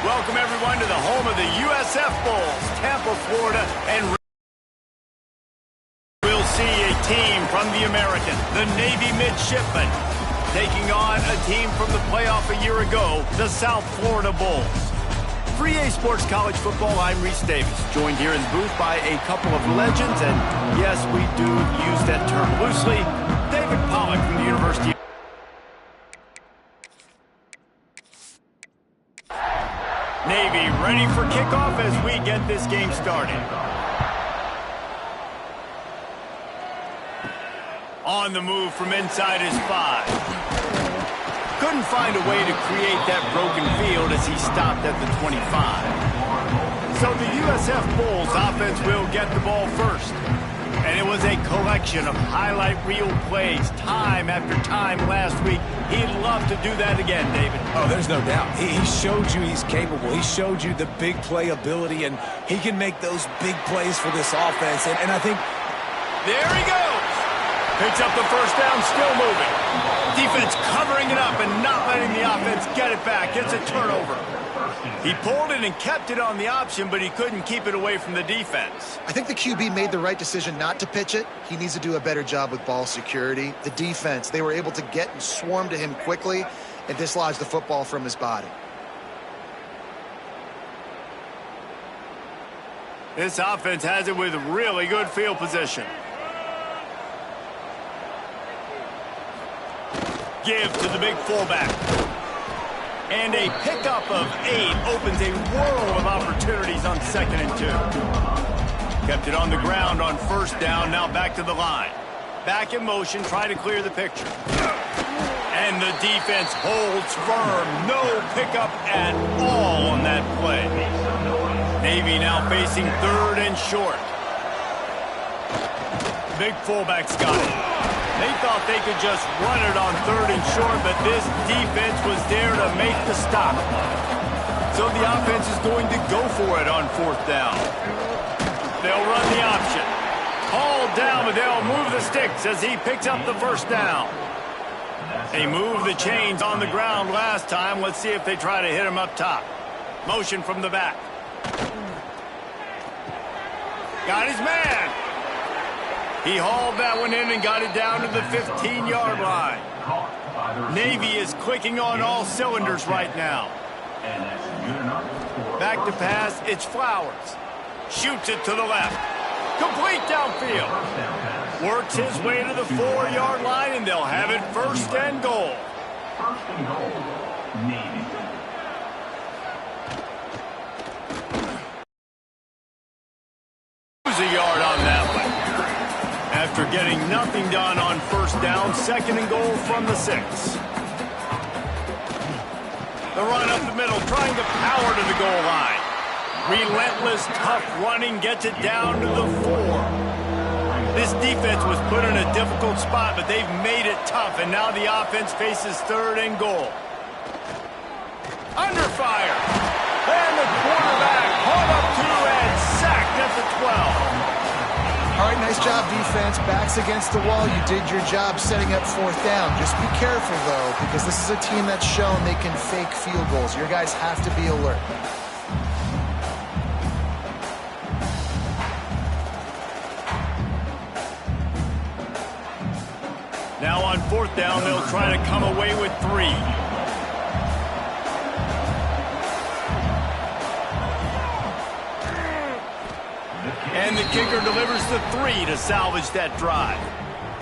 Welcome, everyone, to the home of the USF Bulls, Tampa, Florida, and we'll see a team from the American, the Navy Midshipmen, taking on a team from the playoff a year ago, the South Florida Bulls. For EA Sports College Football, I'm Reese Davis, joined here in the booth by a couple of legends, and yes, we do use that term loosely, David Pollack from the University of Navy ready for kickoff as we get this game started. On the move from inside his 5. Couldn't find a way to create that broken field as he stopped at the 25. So the USF Bulls offense will get the ball first. And it was a collection of highlight reel plays time after time last week. He'd love to do that again, David. Oh, there's no doubt. He showed you he's capable. He showed you the big play ability, and he can make those big plays for this offense. And I think... There he goes. Picks up the first down, still moving. Defense covering it up and not letting the offense get it back. Gets a turnover. He pulled it and kept it on the option, but he couldn't keep it away from the defense. I think the QB made the right decision not to pitch it. He needs to do a better job with ball security. The defense, they were able to get and swarm to him quickly and dislodge the football from his body. This offense has it with really good field position. Give to the big fullback. And a pickup of 8 opens a world of opportunities on 2nd and 2. Kept it on the ground on first down, now back to the line. Back in motion, try to clear the picture. And the defense holds firm. No pickup at all on that play. Navy now facing 3rd and short. Big fullback's got it. They thought they could just run it on 3rd and short, but this defense was there to make the stop. So the offense is going to go for it on 4th down. They'll run the option. Hauled down, but they'll move the sticks as he picks up the first down. They moved the chains on the ground last time. Let's see if they try to hit him up top. Motion from the back. Got his man. He hauled that one in and got it down to the 15-yard line. Navy is clicking on all cylinders right now. Back to pass, it's Flowers. Shoots it to the left. Complete downfield. Works his way to the 4-yard line, and they'll have it 1st and goal. Navy. A yard on that one. After getting nothing done on 1st down, 2nd and goal from the 6. The run up the middle, trying to power to the goal line. Relentless, tough running gets it down to the 4. This defense was put in a difficult spot, but they've made it tough, and now the offense faces 3rd and goal. Under fire. And the quarterback hauled up to and sacked at the 12. All right, nice job, defense. Backs against the wall. You did your job setting up 4th down. Just be careful, though, because this is a team that's shown they can fake field goals. Your guys have to be alert. Now on 4th down, they'll try to come away with 3. And the kicker delivers the 3 to salvage that drive.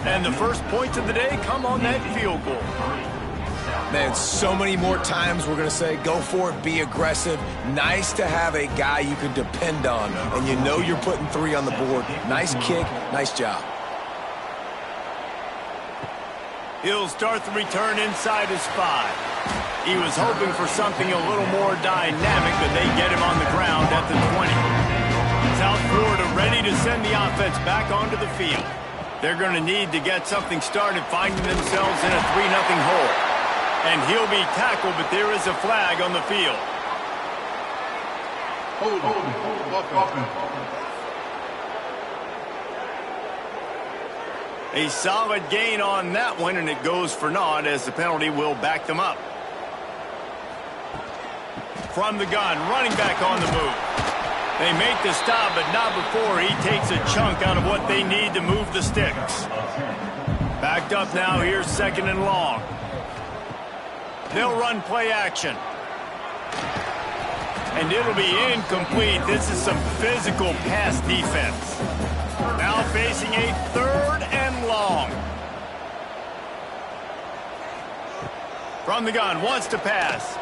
And the first points of the day come on that field goal. Man, so many more times we're going to say, go for it, be aggressive. Nice to have a guy you can depend on, and you know you're putting 3 on the board. Nice kick, nice job. He'll start the return inside his 5. He was hoping for something a little more dynamic, but they get him on the ground at the 20. South Florida ready to send the offense back onto the field. They're going to need to get something started, finding themselves in a 3-0 hole. And he'll be tackled, but there is a flag on the field. Hold. A solid gain on that one, and it goes for naught as the penalty will back them up. From the gun, running back on the move. They make the stop, but not before he takes a chunk out of what they need to move the sticks. Backed up now, here's 2nd and long. They'll run play action. And it'll be incomplete. This is some physical pass defense. Now facing a 3rd and long. From the gun, wants to pass.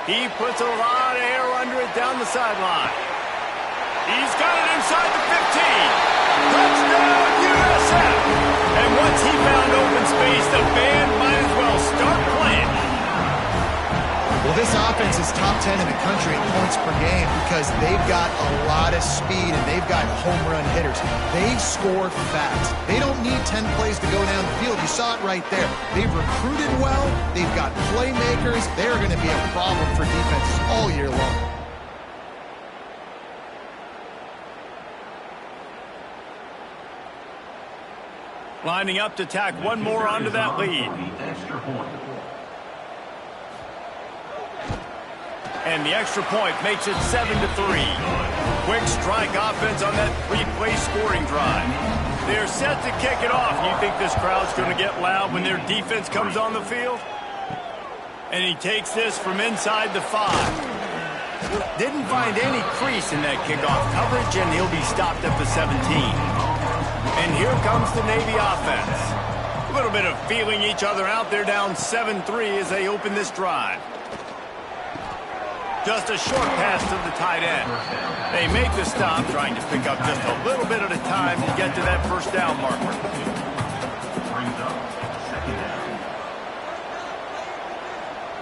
He puts a lot of air under it down the sideline. He's got it inside the 15. Touchdown, USF! And once he found open space, the band might as well start playing. Well, this offense is top 10 in the country in points per game because they've got a lot of speed and they've got home run hitters. They score fast. They don't need 10 plays to go down the field. You saw it right there. They've recruited well. They've got playmakers. They're going to be a problem for defenses all year long. Lining up to tack one more onto that lead. And the extra point makes it 7-3. Quick strike offense on that 3-play scoring drive. They're set to kick it off. You think this crowd's going to get loud when their defense comes on the field? And he takes this from inside the 5. Didn't find any crease in that kickoff coverage, and he'll be stopped at the 17. And here comes the Navy offense. A little bit of feeling each other out. They're down 7-3 as they open this drive. Just a short pass to the tight end. They make the stop, trying to pick up just a little bit at a time to get to that 1st down marker.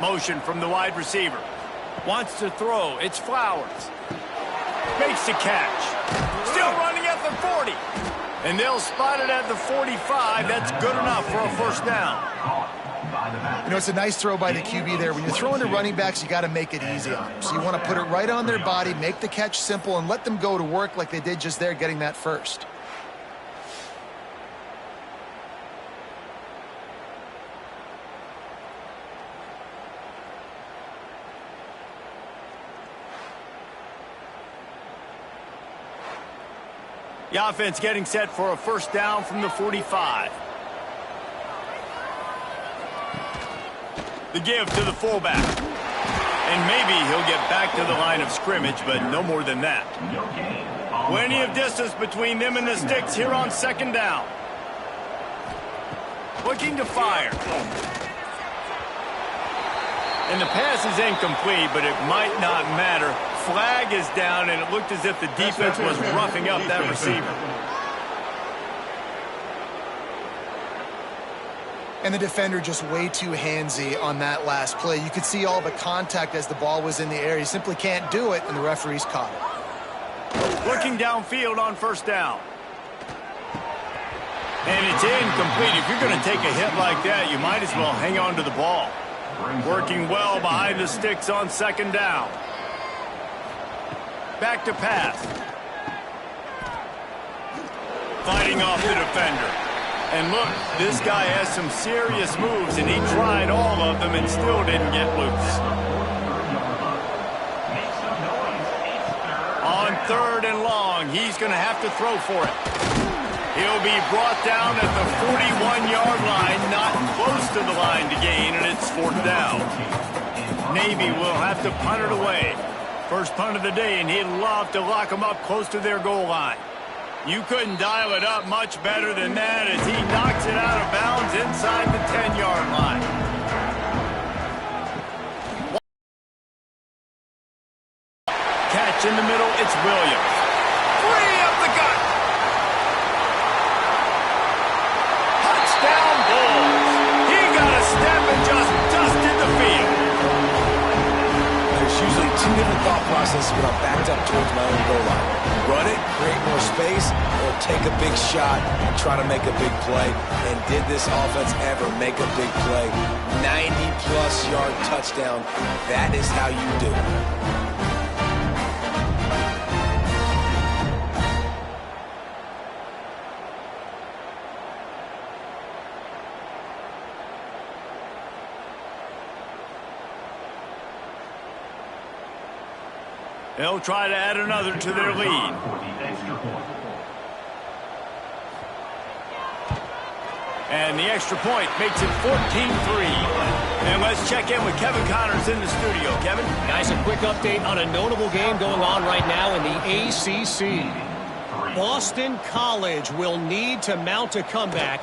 Motion from the wide receiver. Wants to throw. It's Flowers. Makes the catch. Still running at the 40. And they'll spot it at the 45. That's good enough for a 1st down. You know, it's a nice throw by the QB there. When you're throwing to running backs, you got to make it easy on them. So you want to put it right on their body, make the catch simple, and let them go to work like they did just there, getting that 1st. The offense getting set for a 1st down from the 45. The give to the fullback. And maybe he'll get back to the line of scrimmage, but no more than that. Plenty of distance between them and the sticks here on 2nd down. Looking to fire. And the pass is incomplete, but it might not matter. Flag is down, and it looked as if the defense was roughing up that receiver. And the defender just way too handsy on that last play. You could see all the contact as the ball was in the air. You simply can't do it, and the referee's caught it. Looking downfield on 1st down. And it's incomplete. If you're going to take a hit like that, you might as well hang on to the ball. Working well behind the sticks on 2nd down. Back to pass. Fighting off the defender. And look, this guy has some serious moves, and he tried all of them and still didn't get loose. On 3rd and long, he's going to have to throw for it. He'll be brought down at the 41-yard line, not close to the line to gain, and it's 4th down. Navy will have to punt it away. First punt of the day, and he'd love to lock them up close to their goal line. You couldn't dial it up much better than that as he knocks it out of bounds inside the 10-yard line. Catch in the middle, it's Williams. Free up the gut. Touchdown Bulls. He got a step and just dusted the field. There's usually 2 different thought processes when I'm backed up towards my own goal line. Run it, create more space, or take a big shot and try to make a big play. And did this offense ever make a big play? 90-plus yard touchdown. That is how you do it. They'll try to add another to their lead. And the extra point makes it 14-3. And let's check in with Kevin Connors in the studio. Kevin? Guys, a quick update on a notable game going on right now in the ACC. Boston College will need to mount a comeback.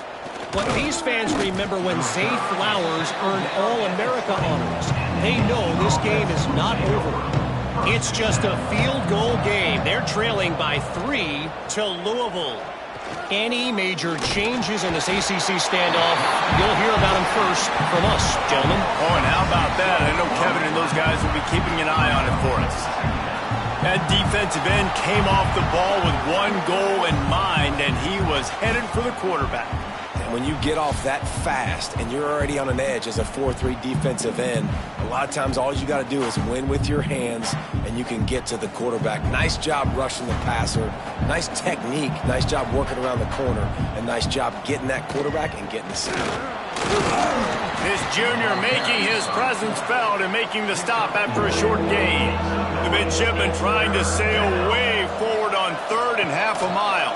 But these fans remember when Zay Flowers earned All-America honors. They know this game is not over. It's just a field goal game. They're trailing by 3 to Louisville. Any major changes in this ACC standoff, you'll hear about them first from us, gentlemen. Oh, and how about that? I know Kevin and those guys will be keeping an eye on it for us. That defensive end came off the ball with one goal in mind, and he was headed for the quarterback. And when you get off that fast and you're already on an edge as a 4-3 defensive end, a lot of times all you got to do is win with your hands, and you can get to the quarterback. Nice job rushing the passer. Nice technique. Nice job working around the corner. And nice job getting that quarterback and getting the sack. This junior making his presence felt and making the stop after a short gain. The midshipman trying to sail way forward on 3rd and half a mile.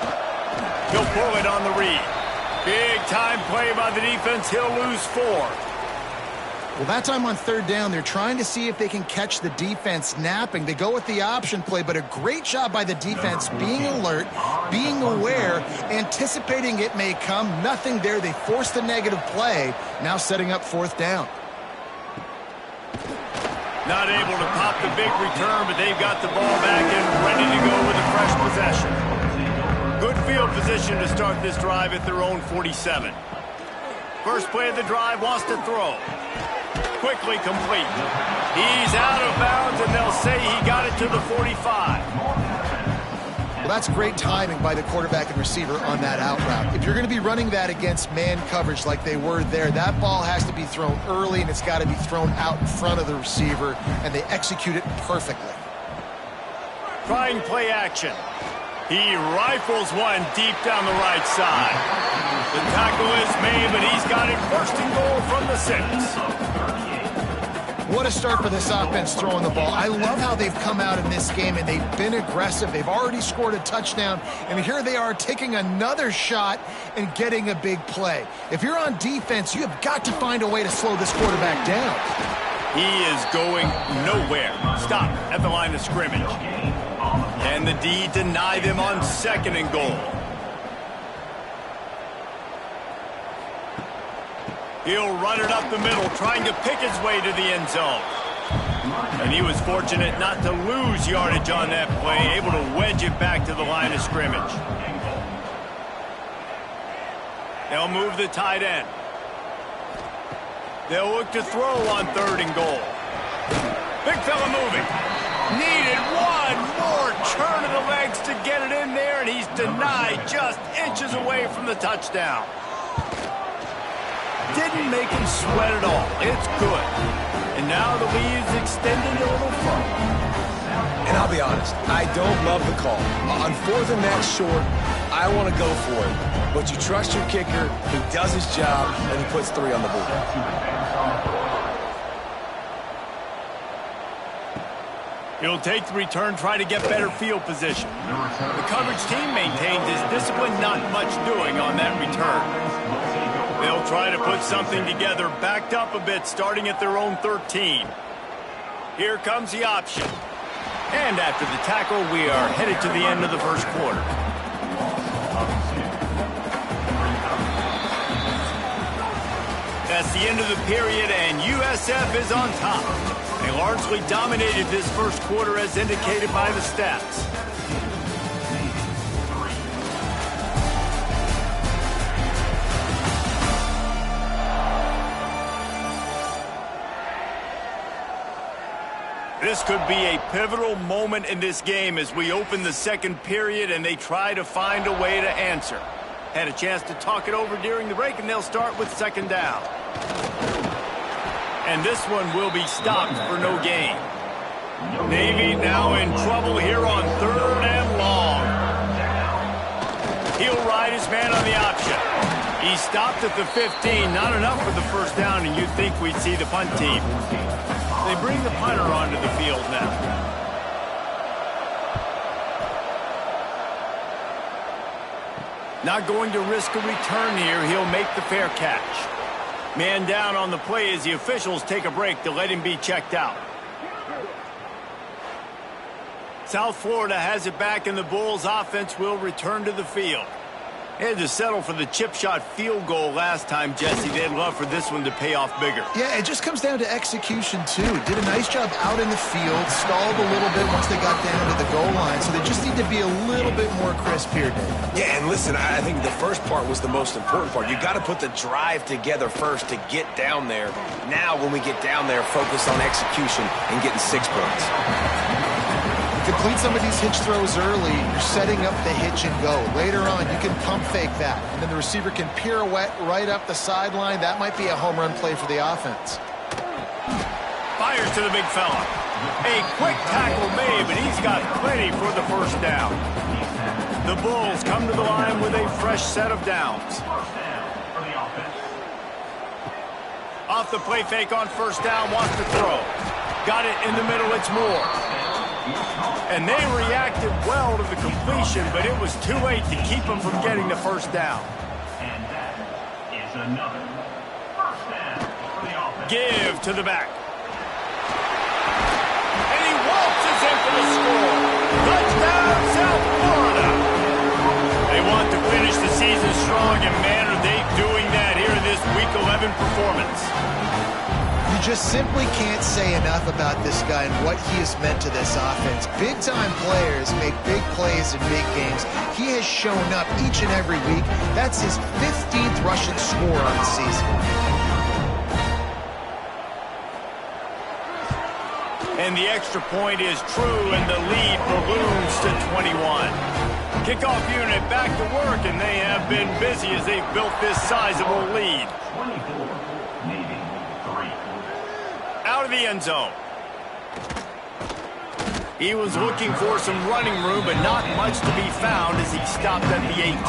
He'll pull it on the read. Big time play by the defense. He'll lose 4. Well, that time on 3rd down, they're trying to see if they can catch the defense napping. They go with the option play, but a great job by the defense being alert, being aware, anticipating it may come. Nothing there. They forced the negative play, now setting up 4th down. Not able to pop the big return, but they've got the ball back and ready to go with a fresh possession. Good field position to start this drive at their own 47. First play of the drive, wants to throw. Quickly complete. He's out of bounds, and they'll say he got it to the 45. Well, that's great timing by the quarterback and receiver on that out route. If you're going to be running that against man coverage like they were there, that ball has to be thrown early, and it's got to be thrown out in front of the receiver, and they execute it perfectly. Trying play action. He rifles one deep down the right side. The tackle is made, but he's got it 1st and goal from the 6. What a start for this offense throwing the ball. I love how they've come out in this game, and they've been aggressive. They've already scored a touchdown, and here they are taking another shot and getting a big play. If you're on defense, you have got to find a way to slow this quarterback down. He is going nowhere. Stop at the line of scrimmage. And the D deny them on 2nd and goal. He'll run it up the middle, trying to pick his way to the end zone. And he was fortunate not to lose yardage on that play, able to wedge it back to the line of scrimmage. They'll move the tight end. They'll look to throw on 3rd and goal. Big fella moving. Needed one more turn of the legs to get it in there, and he's denied just inches away from the touchdown. Didn't make him sweat at all. It's good. And now the lead is extending a little further. And I'll be honest, I don't love the call. On 4th and that short, I want to go for it. But you trust your kicker, he does his job, and he puts 3 on the board. He'll take the return, try to get better field position. The coverage team maintains his discipline, not much doing on that return. They'll try to put something together, backed up a bit, starting at their own 13. Here comes the option. And after the tackle, we are headed to the end of the first quarter. That's the end of the period, and USF is on top. They largely dominated this first quarter as indicated by the stats. This could be a pivotal moment in this game as we open the second period and they try to find a way to answer. Had a chance to talk it over during the break, and they'll start with 2nd down. And this one will be stopped for no gain. Navy now in trouble here on 3rd and long. He'll ride his man on the option. He stopped at the 15, not enough for the first down, and you'd think we'd see the punt team. They bring the punter onto the field now. Not going to risk a return here. He'll make the fair catch. Man down on the play as the officials take a break to let him be checked out. South Florida has it back, and the Bulls offense will return to the field. They had to settle for the chip shot field goal last time, Jesse. They'd love for this one to pay off bigger. Yeah, it just comes down to execution, too. Did a nice job out in the field, stalled a little bit once they got down to the goal line, so they just need to be a little bit more crisp here, Dave. Yeah, and listen, I think the first part was the most important part. You got to put the drive together first to get down there. Now, when we get down there, focus on execution and getting 6 points. Complete some of these hitch throws early, you're setting up the hitch and go. Later on, you can pump fake that, and then the receiver can pirouette right up the sideline. That might be a home run play for the offense. Fires to the big fella. A quick tackle made, but he's got plenty for the first down. The Bulls come to the line with a fresh set of downs. Off the play fake on first down, wants to throw. Got it in the middle, it's Moore. And they reacted well to the completion, but it was too late to keep them from getting the first down. And that is another first down for the offense. Give to the back. And he waltzes in for the score. Touchdown, South Florida. They want to finish the season strong, and man, are they doing that here in this Week 11 performance. You just simply can't say enough about this guy and what he has meant to this offense. Big-time players make big plays in big games. He has shown up each and every week. That's his 15th rushing score on the season. And the extra point is true, and the lead balloons to 21. Kickoff unit back to work, and they have been busy as they've built this sizable lead. 24, Navy, 3. Out of the end zone. He was looking for some running room, but not much to be found as he stopped at the 18.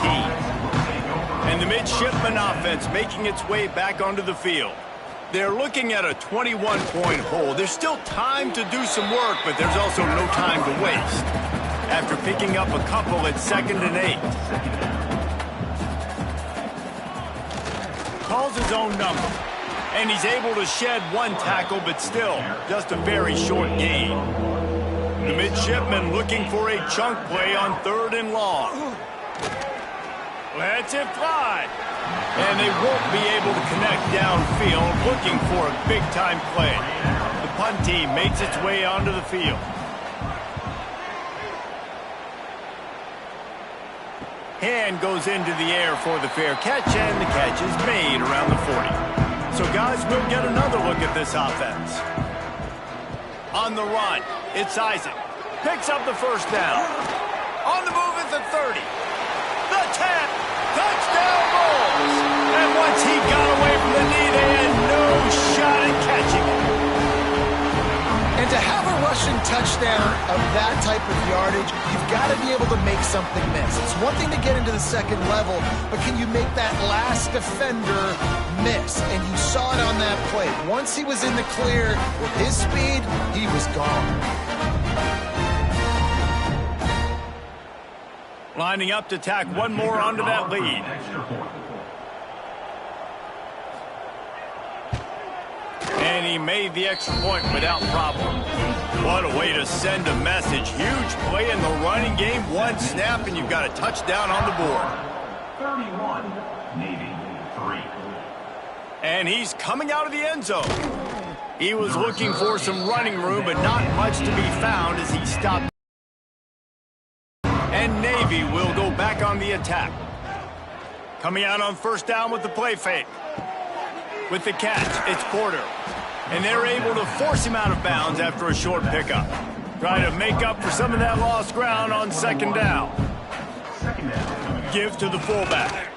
And the midshipman offense making its way back onto the field. They're looking at a 21-point hole. There's still time to do some work, but there's also no time to waste. After picking up a couple at 2nd and 8. Calls his own number. And he's able to shed one tackle, but still, just a very short gain. The midshipman looking for a chunk play on 3rd and long. Lets it fly. And they won't be able to connect downfield, looking for a big-time play. The punt team makes its way onto the field. Hand goes into the air for the fair catch, and the catch is made around the 40. So, guys, we'll get another look at this offense. On the run, it's Isaac. Picks up the first down. On the move at the 30. The 10. Touchdown Bulls. And once he got away from the knee, they had no shot at catching it. And to have a rushing touchdown of that type of yardage, you've got to be able to make something miss. It's one thing to get into the second level, but can you make that last defender miss? And you saw it on that play. Once he was in the clear with his speed, he was gone. Lining up to tack one more onto that lead. And he made the extra point without problem. What a way to send a message. Huge play in the running game. One snap, and you've got a touchdown on the board. 31, Navy, 3. And he's coming out of the end zone. He was looking for some running room, but not much to be found as he stopped. And Navy will go back on the attack. Coming out on first down with the play fake. With the catch, it's Porter. And they're able to force him out of bounds after a short pickup. Trying to make up for some of that lost ground on 2nd down. Give to the fullback.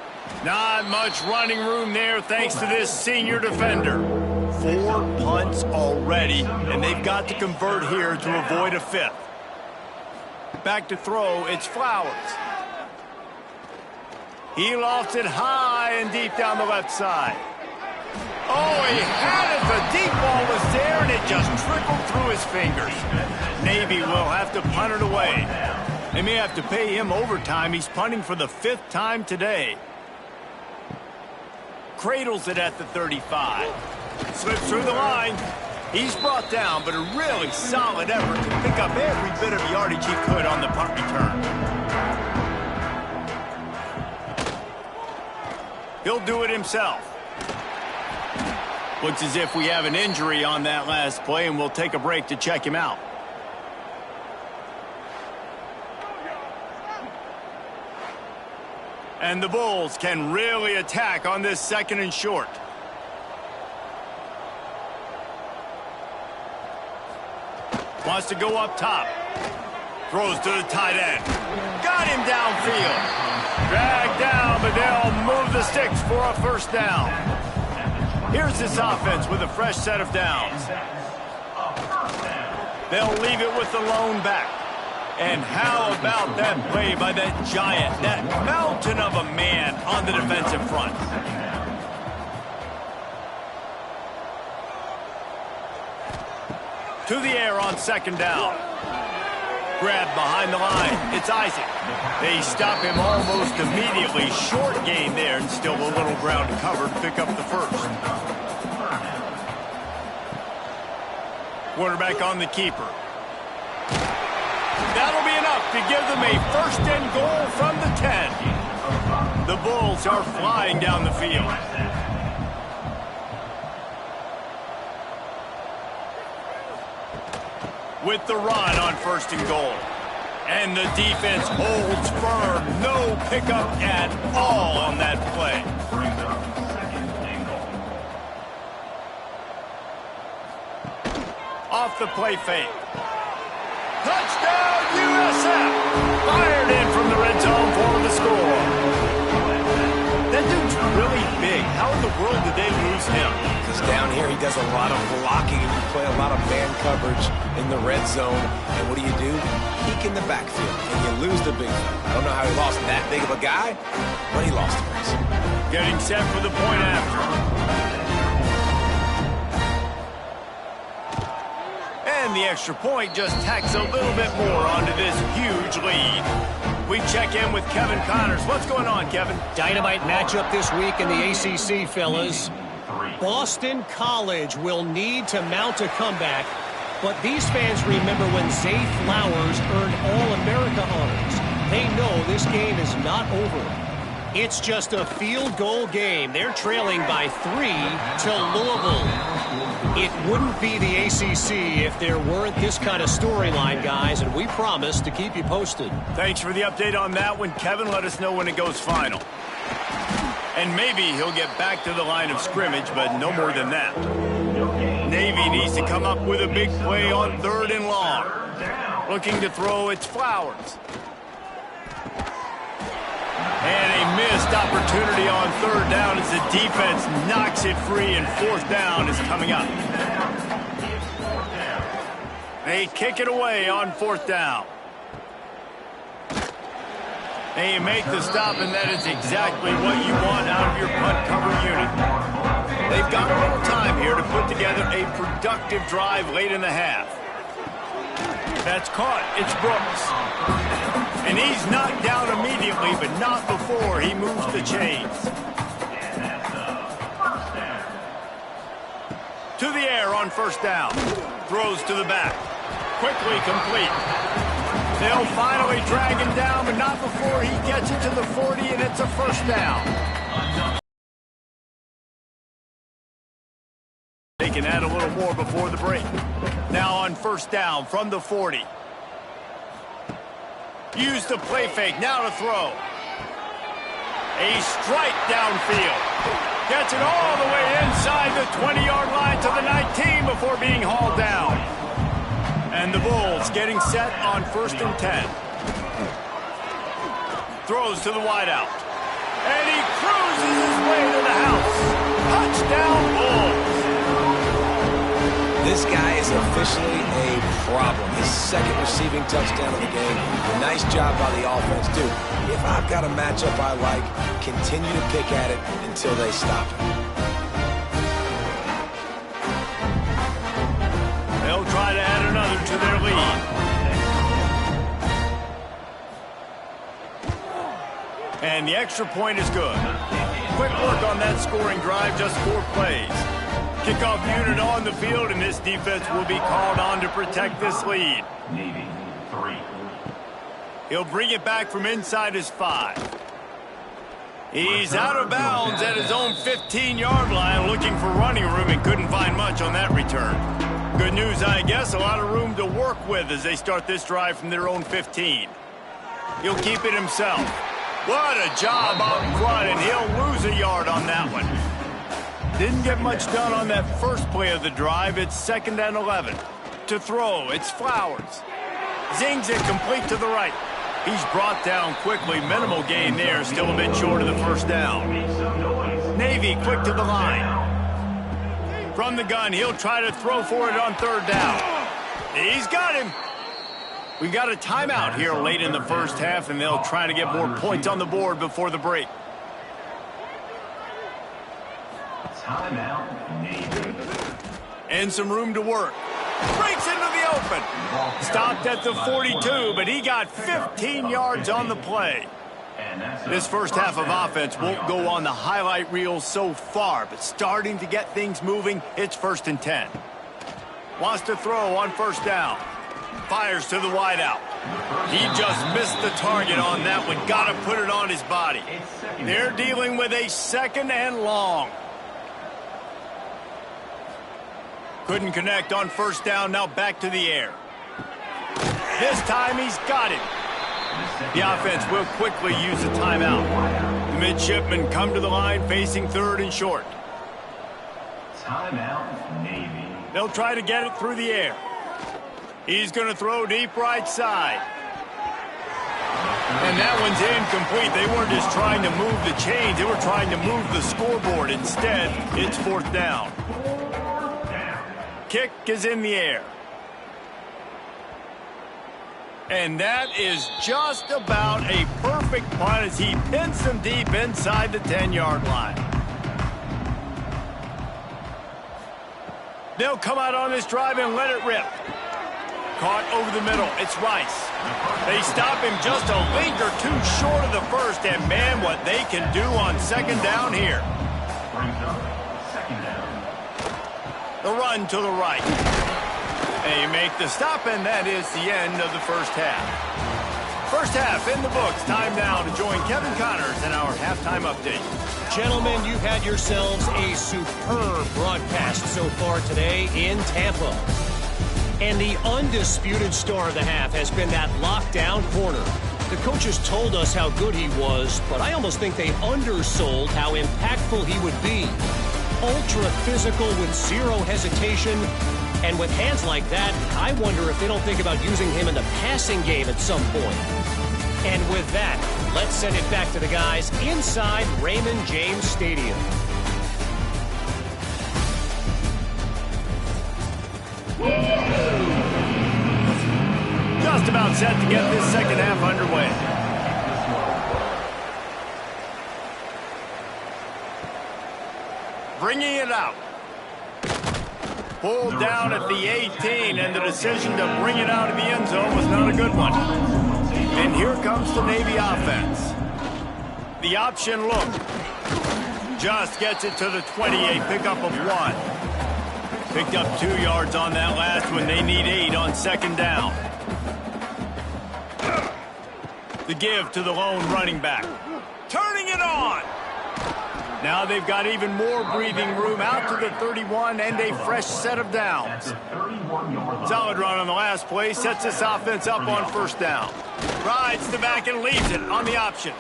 Not much running room there thanks to this senior defender. 4 punts already, and they've got to convert here to avoid a 5th. Back to throw, it's Flowers. He lofts it high and deep down the left side. Oh, he had it. The deep ball was there, and it just trickled through his fingers. Navy will have to punt it away. They may have to pay him overtime. He's punting for the 5th time today. Cradles it at the 35. Slips through the line. He's brought down, but a really solid effort to pick up every bit of yardage he could on the punt return. He'll do it himself. Looks as if we have an injury on that last play, and we'll take a break to check him out. And the Bulls can really attack on this 2nd and short. Wants to go up top. Throws to the tight end. Got him downfield. Dragged down, but they'll move the sticks for a 1st down. Here's this offense with a fresh set of downs. They'll leave it with the lone back. And how about that play by that giant, that mountain of a man on the defensive front? To the air on 2nd down. Grabbed behind the line. It's Isaac. They stop him almost immediately. Short gain there, and still a little ground to cover to pick up the 1st. Quarterback on the keeper. That'll be enough to give them a 1st and goal from the 10. The Bulls are flying down the field. With the run on 1st and goal. And the defense holds firm. No pickup at all on that play. Off the play fake. Touchdown, USF! Fired in from the red zone for the score. That dude's really big. How in the world did they lose him? Because down here he does a lot of blocking and you play a lot of man coverage in the red zone. And what do? Peek in the backfield and you lose the big one. I don't know how he lost that big of a guy, but he lost the race. Getting set for the point after. And the extra point just tacks a little bit more onto this huge lead. We check in with Kevin Connors. What's going on, Kevin? Dynamite matchup this week in the ACC, fellas. Boston College will need to mount a comeback, but these fans remember when Zay Flowers earned All-America honors. They know this game is not over. It's just a field goal game. They're trailing by 3 to Louisville. It wouldn't be the ACC if there weren't this kind of storyline, guys, and we promise to keep you posted. Thanks for the update on that one, Kevin. Let us know when it goes final. And maybe he'll get back to the line of scrimmage, but no more than that. Navy needs to come up with a big play on 3rd and long. Looking to throw, it's Flowers. And a missed opportunity on 3rd down as the defense knocks it free, and 4th down is coming up. They kick it away on 4th down. They make the stop, and that is exactly what you want out of your punt cover unit. They've got a little time here to put together a productive drive late in the half. That's caught. It's Brooks. And he's knocked down immediately, but not before he moves the chains. To the air on 1st down. Throws to the back. Quickly complete. They'll finally drag him down, but not before he gets it to the 40, and it's a 1st down. They can add a little more before the break. Now on 1st down from the 40. Use the play fake, now to throw. A strike downfield. Gets it all the way inside the 20-yard line to the 19 before being hauled down. And the Bulls getting set on 1st and 10. Throws to the wideout. And he cruises his way to the house. Touchdown, Bulls. This guy is officially a problem. His 2nd receiving touchdown of the game. Nice job by the offense. Dude, if I've got a matchup I like, continue to pick at it until they stop it. They'll try to add another to their lead. And the extra point is good. Quick work on that scoring drive, just 4 plays. Kickoff unit on the field, and this defense will be called on to protect this lead. Navy 3. He'll bring it back from inside his 5. He's out of bounds at his own 15-yard line, looking for running room, and couldn't find much on that return. Good news, I guess, a lot of room to work with as they start this drive from their own 15. He'll keep it himself. What a job out front, and he'll lose a yard on that one. Didn't get much done on that first play of the drive. It's 2nd and 11. To throw, it's Flowers. Zings it complete to the right. He's brought down quickly. Minimal gain there, still a bit short of the first down. Navy quick to the line. From the gun, he'll try to throw for it on 3rd down. He's got him. We got a timeout here late in the first half, and they'll try to get more points on the board before the break. Timeout, Navy. And some room to work. Breaks into the open. Stopped at the 42, but he got 15 yards on the play. This first half of offense won't go on the highlight reel so far, but starting to get things moving, it's 1st and 10. Wants to throw on 1st down. Fires to the wideout. He just missed the target on that one. Got to put it on his body. They're dealing with a 2nd and long. Couldn't connect on 1st down. Now back to the air. This time he's got it. The offense will quickly use a timeout. The midshipmen come to the line facing 3rd and short. Timeout, Navy. They'll try to get it through the air. He's going to throw deep right side. And that one's incomplete. They weren't just trying to move the chains. They were trying to move the scoreboard. Instead, it's 4th down. Kick is in the air. And that is just about a perfect punt as he pins them deep inside the 10-yard line. They'll come out on this drive and let it rip. Caught over the middle. It's Rice. They stop him just a link or 2 short of the first, and man, what they can do on 2nd down here. Brings up 2nd down. The run to the right. They make the stop, and that is the end of the first half. First half in the books. Time now to join Kevin Connors in our halftime update. Gentlemen, you've had yourselves a superb broadcast so far today in Tampa. And the undisputed star of the half has been that lockdown corner. The coaches told us how good he was, but I almost think they undersold how impactful he would be. Ultra physical with 0 hesitation. And with hands like that, I wonder if they don't think about using him in the passing game at some point. And with that, let's send it back to the guys inside Raymond James Stadium. Just about set to get this second half underway. Bringing it out. Pulled down at the 18, and the decision to bring it out of the end zone was not a good one. And here comes the Navy offense. The option look. Just gets it to the 28, pickup of 1. Picked up 2 yards on that last one. They need 8 on 2nd down. The give to the lone running back. Turning it on. Now they've got even more breathing room out to the 31 and a fresh set of downs. Solid run on the last play. Sets this offense up on 1st down. Rides the back and leaves it on the option.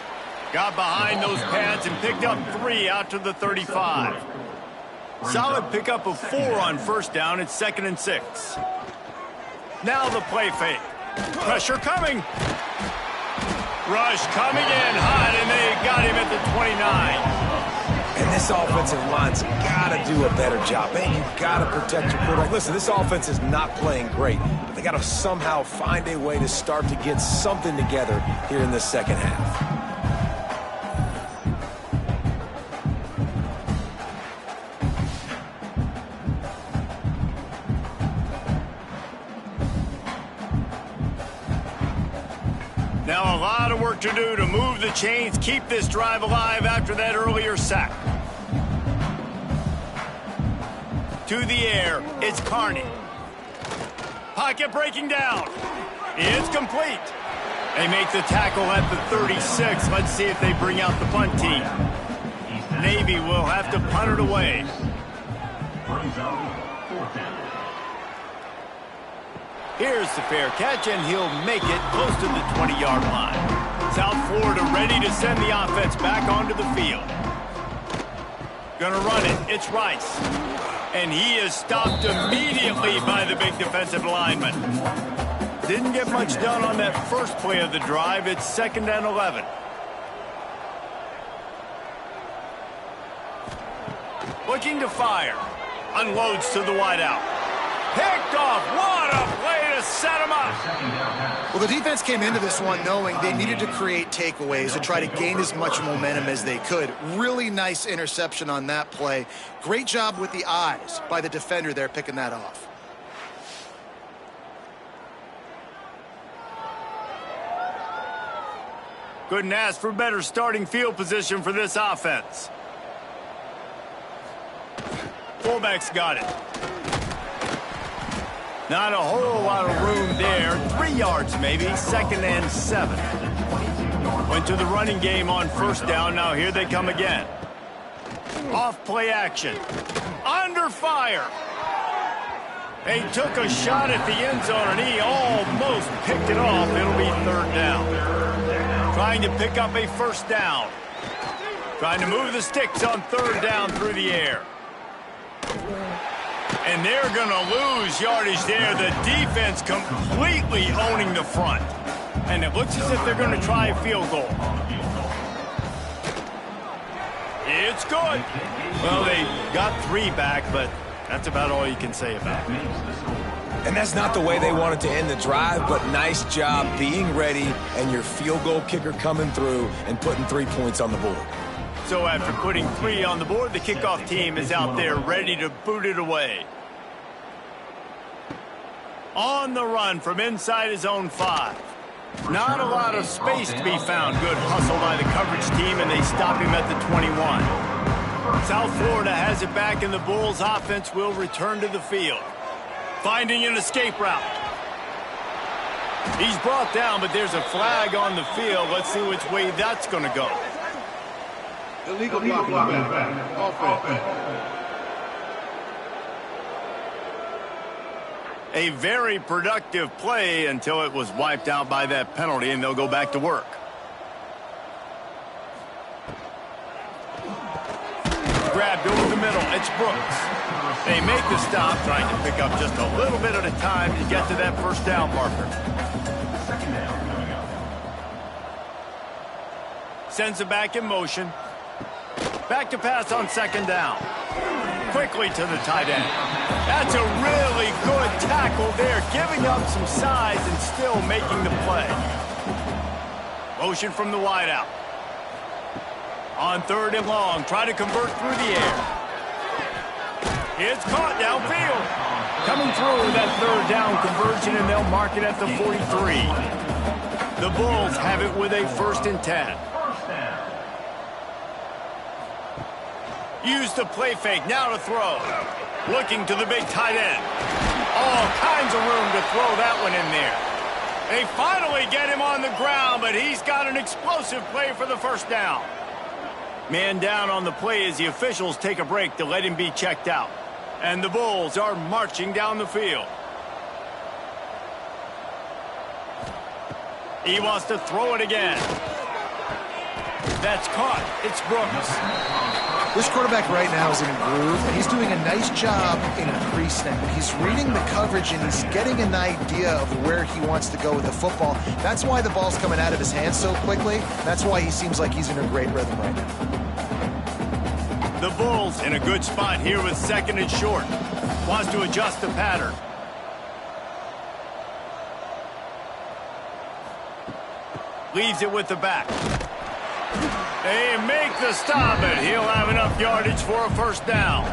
Got behind those pads and picked up 3 out to the 35. Solid pickup of 4 on 1st down. It's 2nd and 6. Now the play fake. Pressure coming. Rush coming in hot, and they got him at the 29. And this offensive line's got to do a better job. Man, you've got to protect your quarterback. Listen, this offense is not playing great, but they got to somehow find a way to start to get something together here in the second half. Now a lot of work to do to move the chains, keep this drive alive after that earlier sack. To the air, it's Carney. Pocket breaking down. It's complete. They make the tackle at the 36. Let's see if they bring out the punt team. Navy will have to punt it away. Here's the fair catch, and he'll make it close to the 20-yard line. South Florida ready to send the offense back onto the field. Gonna run it. It's Rice. And he is stopped immediately by the big defensive lineman. Didn't get much done on that first play of the drive. It's 2nd and 11. Looking to fire. Unloads to the wideout. Picked off. What a play to set him up. Well, the defense came into this one knowing they needed to create takeaways to try to gain as much momentum as they could. Really nice interception on that play. Great job with the eyes by the defender there picking that off. Couldn't ask for better starting field position for this offense. Fullback's got it. Not a whole lot of room there. 3 yards maybe. 2nd and 7. Went to the running game on 1st down. Now here they come again. Off play action. Under fire. They took a shot at the end zone and he almost picked it off. It'll be 3rd down. Trying to pick up a 1st down. Trying to move the sticks on 3rd down through the air. And they're going to lose yardage there. The defense completely owning the front. And it looks as if they're going to try a field goal. It's good. Well, they got 3 back, but that's about all you can say about it. And that's not the way they wanted to end the drive, but nice job being ready and your field goal kicker coming through and putting 3 points on the board. So after putting 3 on the board, the kickoff team is out there ready to boot it away. On the run from inside his own 5. Not a lot of space to be found. Good hustle by the coverage team, and they stop him at the 21. South Florida has it back, and the Bulls offense will return to the field. Finding an escape route. He's brought down, but there's a flag on the field. Let's see which way that's going to go. Illegal blocking back. Offense. A very productive play until it was wiped out by that penalty, and they'll go back to work. Grabbed over the middle. It's Brooks. They make the stop, trying to pick up just a little bit at a time to get to that 1st down marker. Sends it back in motion. Back to pass on 2nd down. Quickly to the tight end. That's a really good tackle there, giving up some size and still making the play. Motion from the wideout. On 3rd and long, try to convert through the air. It's caught downfield. Coming through that 3rd down conversion, and they'll mark it at the 43. The Bulls have it with a 1st and 10. Use the play fake, now to throw. Looking to the big tight end. All kinds of room to throw that one in there. They finally get him on the ground, but he's got an explosive play for the 1st down. Man down on the play as the officials take a break to let him be checked out. And the Bulls are marching down the field. He wants to throw it again. That's caught. It's Brooks. This quarterback right now is in a groove, and he's doing a nice job in a pre-snap. He's reading the coverage, and he's getting an idea of where he wants to go with the football. That's why the ball's coming out of his hands so quickly. That's why he seems like he's in a great rhythm right now. The Bulls in a good spot here with 2nd and short. Wants to adjust the pattern. Leaves it with the back. They make the stop, but he'll have enough yardage for a 1st down.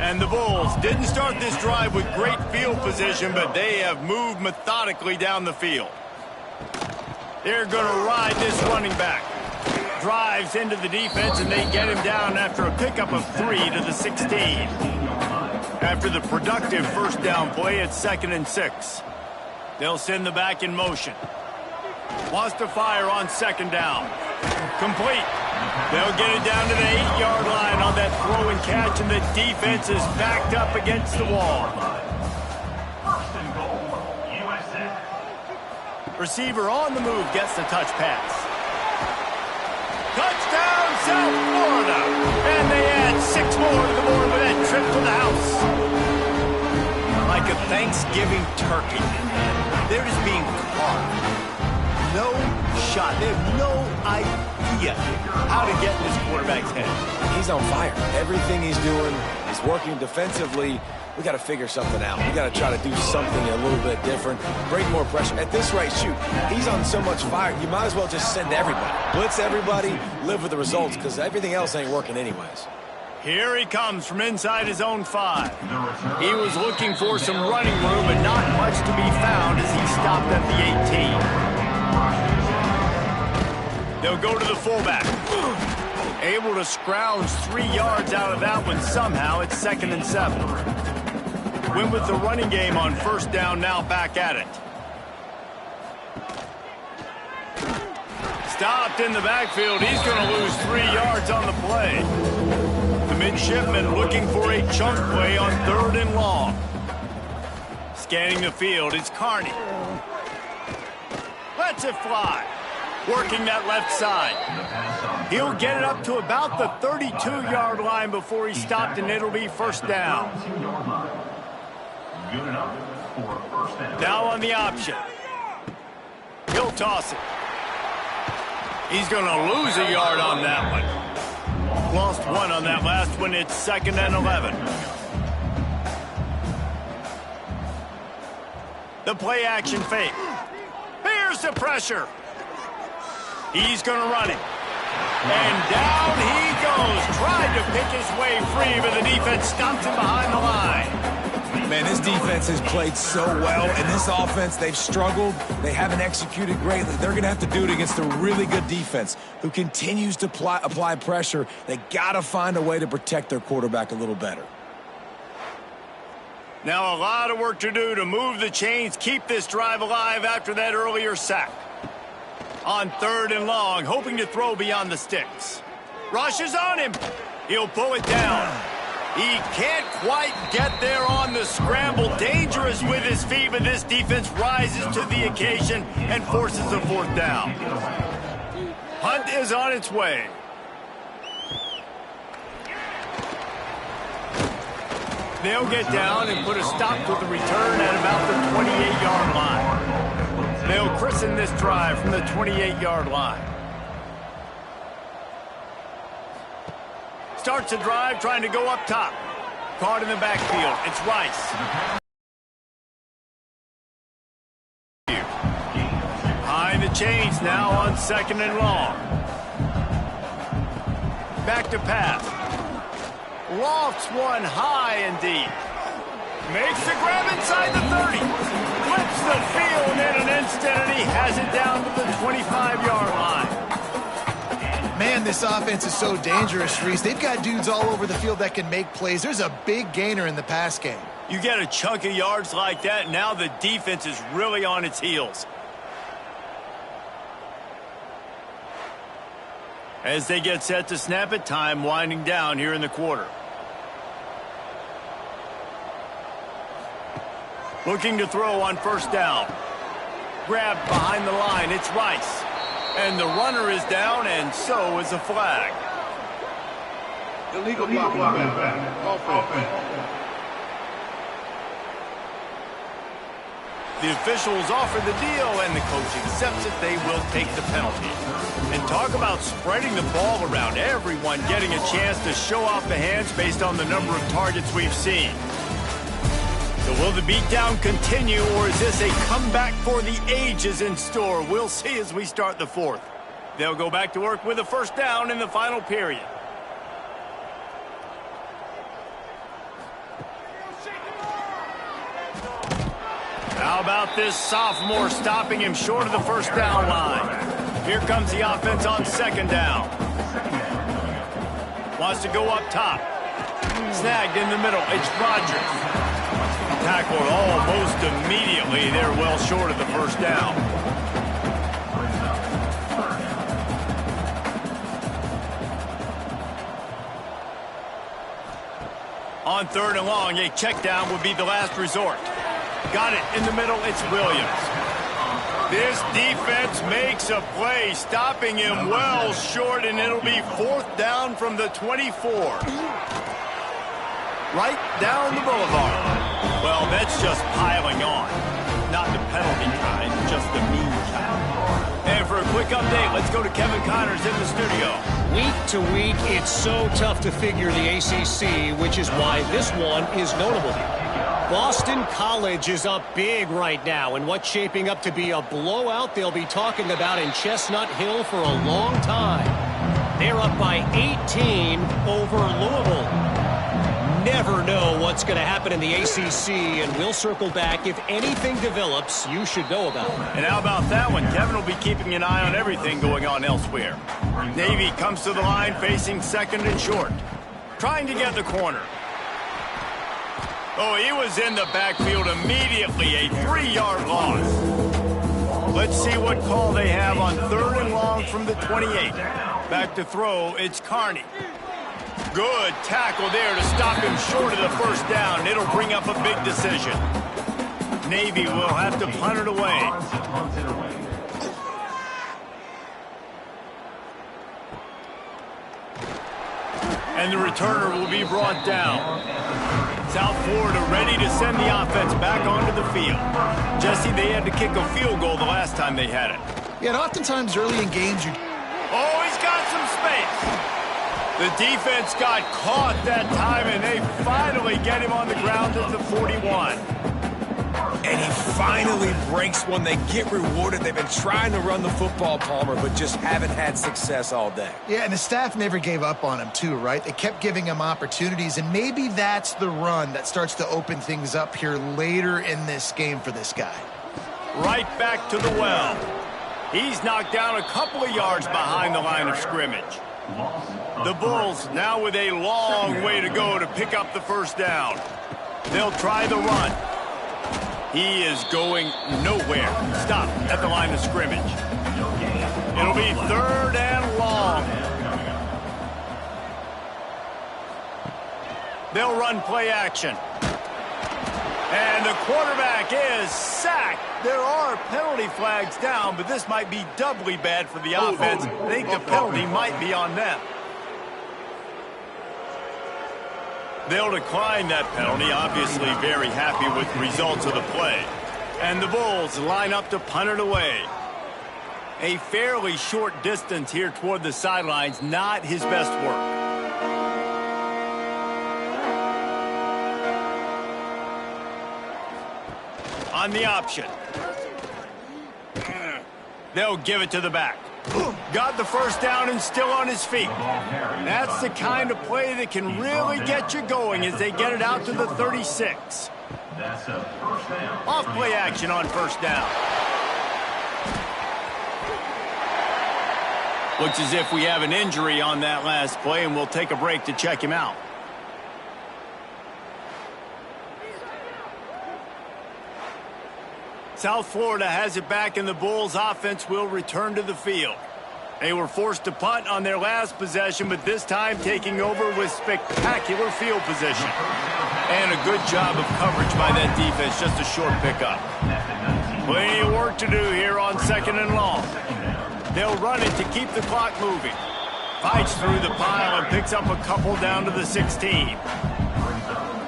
And the Bulls didn't start this drive with great field position, but they have moved methodically down the field. They're going to ride this running back. Drives into the defense, and they get him down after a pickup of 3 to the 16. After the productive first down play, it's 2nd and 6. They'll send the back in motion. Wants to fire on 2nd down. Complete. They'll get it down to the 8-yard line on that throw and catch, and the defense is backed up against the wall. First and goal, USA. Receiver on the move gets the touch pass. Touchdown, South Florida! And they add 6 more to the board with that trip to the house. Like a Thanksgiving turkey. They're just being caught. No shot. They have no idea how to get in this quarterback's head. He's on fire. Everything he's doing is working defensively. We got to figure something out. We got to try to do something a little bit different. Bring more pressure. At this rate, shoot, he's on so much fire, you might as well just send everybody. Blitz everybody, live with the results, because everything else ain't working anyways. Here he comes from inside his own 5. He was looking for some running room, but not much to be found as he stopped at the 18. They'll go to the fullback. Able to scrounge 3 yards out of that one somehow. It's 2nd and 7. Went with the running game on first down, now back at it. Stopped in the backfield. He's going to lose 3 yards on the play. The midshipman looking for a chunk play on 3rd and long. Scanning the field, it's Carney. Lets it fly. Working that left side. He'll get it up to about the 32-yard line before he's stopped, and it'll be first down. Now on the option. He'll toss it. He's going to lose a yard on that one. Lost 1 on that last one. It's 2nd and 11. The play action fake. Here's the pressure. He's going to run it. And down he goes. Tried to pick his way free, but the defense stops him behind the line. Man, this defense has played so well, and this offense, they've struggled. They haven't executed greatly. They're going to have to do it against a really good defense who continues to apply pressure. They got to find a way to protect their quarterback a little better. Now a lot of work to do to move the chains, keep this drive alive after that earlier sack. On 3rd and long, hoping to throw beyond the sticks. Rushes on him. He'll pull it down. He can't quite get there on the scramble. Dangerous with his feet, but this defense rises to the occasion and forces a 4th down. Hunt is on its way. They'll get down and put a stop to the return at about the 28-yard line. They'll christen this drive from the 28-yard line. Starts the drive trying to go up top. Caught in the backfield. It's Rice. Behind the chains now on 2nd and long. Back to pass. Lofts one high and deep. Makes the grab inside the 30. Flips the field in an instant, and he has it down to the 25-yard line. Man, this offense is so dangerous, Reese. They've got dudes all over the field that can make plays. There's a big gainer in the pass game. You get a chunk of yards like that, now the defense is really on its heels. As they get set to snap it, time winding down here in the quarter. Looking to throw on first down. Grabbed behind the line, it's Rice. And the runner is down, and so is a flag. Illegal blocking back. Offense. The officials offer the deal, and the coach accepts it. They will take the penalty. And talk about spreading the ball around. Everyone getting a chance to show off the hands based on the number of targets we've seen. So will the beatdown continue, or is this a comeback for the ages in store? We'll see as we start the 4th. They'll go back to work with a first down in the final period. How about this sophomore stopping him short of the first down line? Here comes the offense on second down. Wants to go up top. Snagged in the middle. It's Rodgers. Tackled almost immediately. They're well short of the first down. On third and long, a check down would be the last resort. Got it in the middle. It's Williams. This defense makes a play, stopping him well short, and it'll be fourth down from the 24. Right down the boulevard. Well, that's just piling on. Not the penalty kind, just the mean kind. And for a quick update, let's go to Kevin Connors in the studio. Week to week, it's so tough to figure the ACC, which is why this one is notable. Boston College is up big right now in what's shaping up to be a blowout they'll be talking about in Chestnut Hill for a long time. They're up by 18 over Louisville. Never know what's going to happen in the ACC, and we'll circle back. If anything develops, you should know about it. And how about that one? Kevin will be keeping an eye on everything going on elsewhere. Navy comes to the line facing second and short. Trying to get the corner. Oh, he was in the backfield immediately. A 3-yard loss. Let's see what call they have on third and long from the 28. Back to throw, it's Carney. Good tackle there to stop him short of the first down. It'll bring up a big decision. Navy will have to punt it away. And the returner will be brought down. South Florida ready to send the offense back onto the field. Jesse, they had to kick a field goal the last time they had it. Yeah, and oftentimes early in games, Oh, he's got some space. The defense got caught that time, and they finally get him on the ground at the 41. And he finally breaks one. They get rewarded. They've been trying to run the football, Palmer, but just haven't had success all day. Yeah, and the staff never gave up on him, too, right? They kept giving him opportunities, and maybe that's the run that starts to open things up here later in this game for this guy. Right back to the well. He's knocked down a couple of yards behind the line of scrimmage. The Bulls now with a long way to go to pick up the first down. They'll try the run. He is going nowhere. Stop at the line of scrimmage. It'll be third and long. They'll run play action. And the quarterback is sacked. There are penalty flags down, but this might be doubly bad for the offense. I think the penalty might be on them. They'll decline that penalty, obviously very happy with the results of the play. And the Bulls line up to punt it away. A fairly short distance here toward the sidelines, not his best work. On the option. They'll give it to the back. Got the first down and still on his feet. That's the kind of play that can really get you going as they get it out to the 36. Off play action on first down. Looks as if we have an injury on that last play, and we'll take a break to check him out. South Florida has it back, and the Bulls offense will return to the field. They were forced to punt on their last possession, but this time taking over with spectacular field position. And a good job of coverage by that defense, just a short pickup. Plenty of work to do here on second and long. They'll run it to keep the clock moving. Fights through the pile and picks up a couple down to the 16.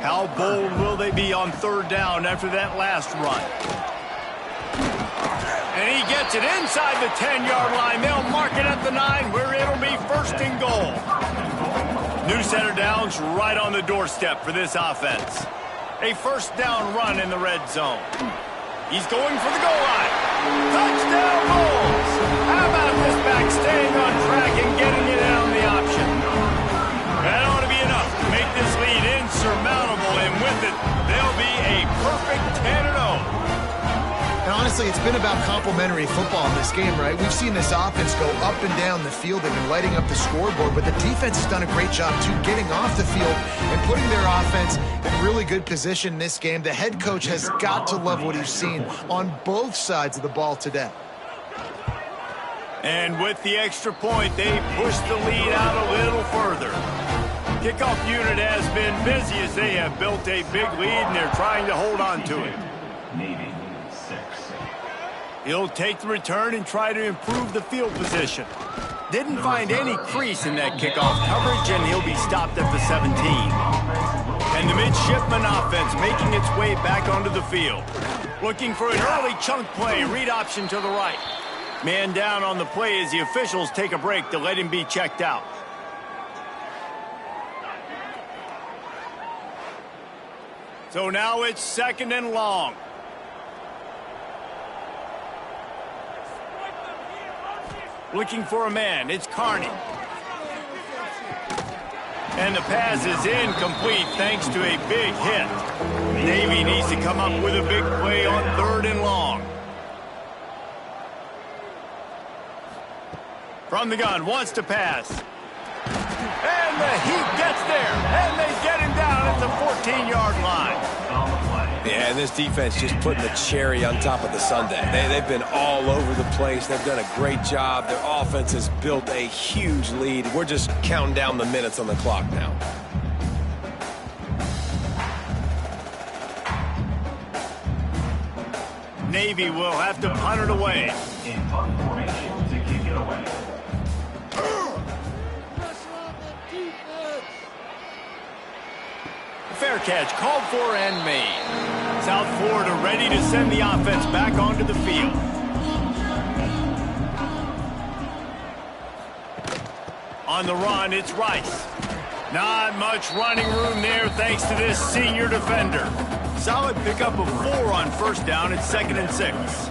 How bold will they be on third down after that last run? And he gets it inside the 10-yard line. They'll mark it at the 9, where it'll be first and goal. New set of downs right on the doorstep for this offense. A first down run in the red zone. He's going for the goal line. Touchdown Bulls! How about this back staying on track and getting it on the option? That ought to be enough to make this lead insurmountable, and with it, they'll be a perfect 10-0. honestly, it's been about complementary football in this game, right? We've seen this offense go up and down the field. They've been lighting up the scoreboard, but the defense has done a great job, too, getting off the field and putting their offense in really good position in this game. The head coach has got to love what he's seen on both sides of the ball today. And with the extra point, they push the lead out a little further. Kickoff unit has been busy as they have built a big lead, and they're trying to hold on to it. Navy 6. He'll take the return and try to improve the field position. Didn't find any crease in that kickoff coverage, and he'll be stopped at the 17. And the midshipman offense making its way back onto the field. Looking for an early chunk play, read option to the right. Man down on the play as the officials take a break to let him be checked out. So now it's 2nd and long. Looking for a man, it's Carney. And the pass is incomplete thanks to a big hit. Navy needs to come up with a big play on 3rd and long. From the gun, wants to pass. And the Heat gets there, and they get him down at the 14-yard line. Yeah, and this defense just putting the cherry on top of the sundae. They've been all over the place. They've done a great job. Their offense has built a huge lead. We're just counting down the minutes on the clock now. Navy will have to punt it away. In punt formation to kick it away. Fair catch called for and made. South Florida ready to send the offense back onto the field. On the run, it's Rice. Not much running room there thanks to this senior defender. Solid pickup of 4 on 1st down. It's 2nd and 6.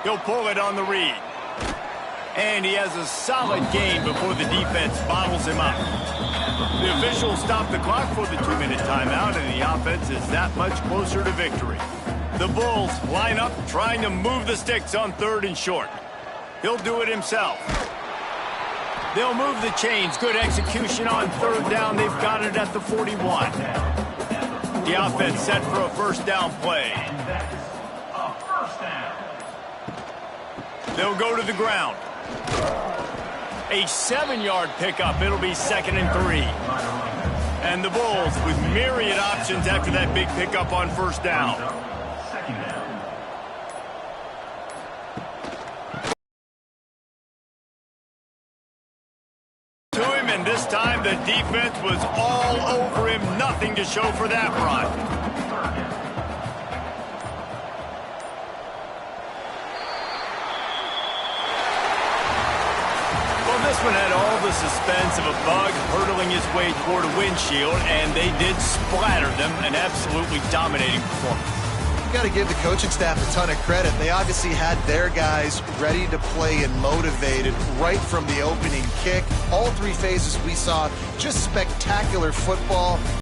He'll pull it on the read. And he has a solid gain before the defense bottles him up. The officials stop the clock for the 2-minute timeout, and the offense is that much closer to victory. The Bulls line up trying to move the sticks on 3rd and short. He'll do it himself. They'll move the chains. Good execution on 3rd down. They've got it at the 41. The offense set for a 1st down play. A 1st down. They'll go to the ground. A 7-yard pickup. It'll be 2nd and 3. And the Bulls with myriad options after that big pickup on 1st down. 2nd down. To him, and this time the defense was all over him. Nothing to show for that run. This one had all the suspense of a bug hurtling his way toward a windshield, and they did splatter them. An absolutely dominating performance. You got to give the coaching staff a ton of credit. They obviously had their guys ready to play and motivated right from the opening kick. All 3 phases we saw just spectacular football.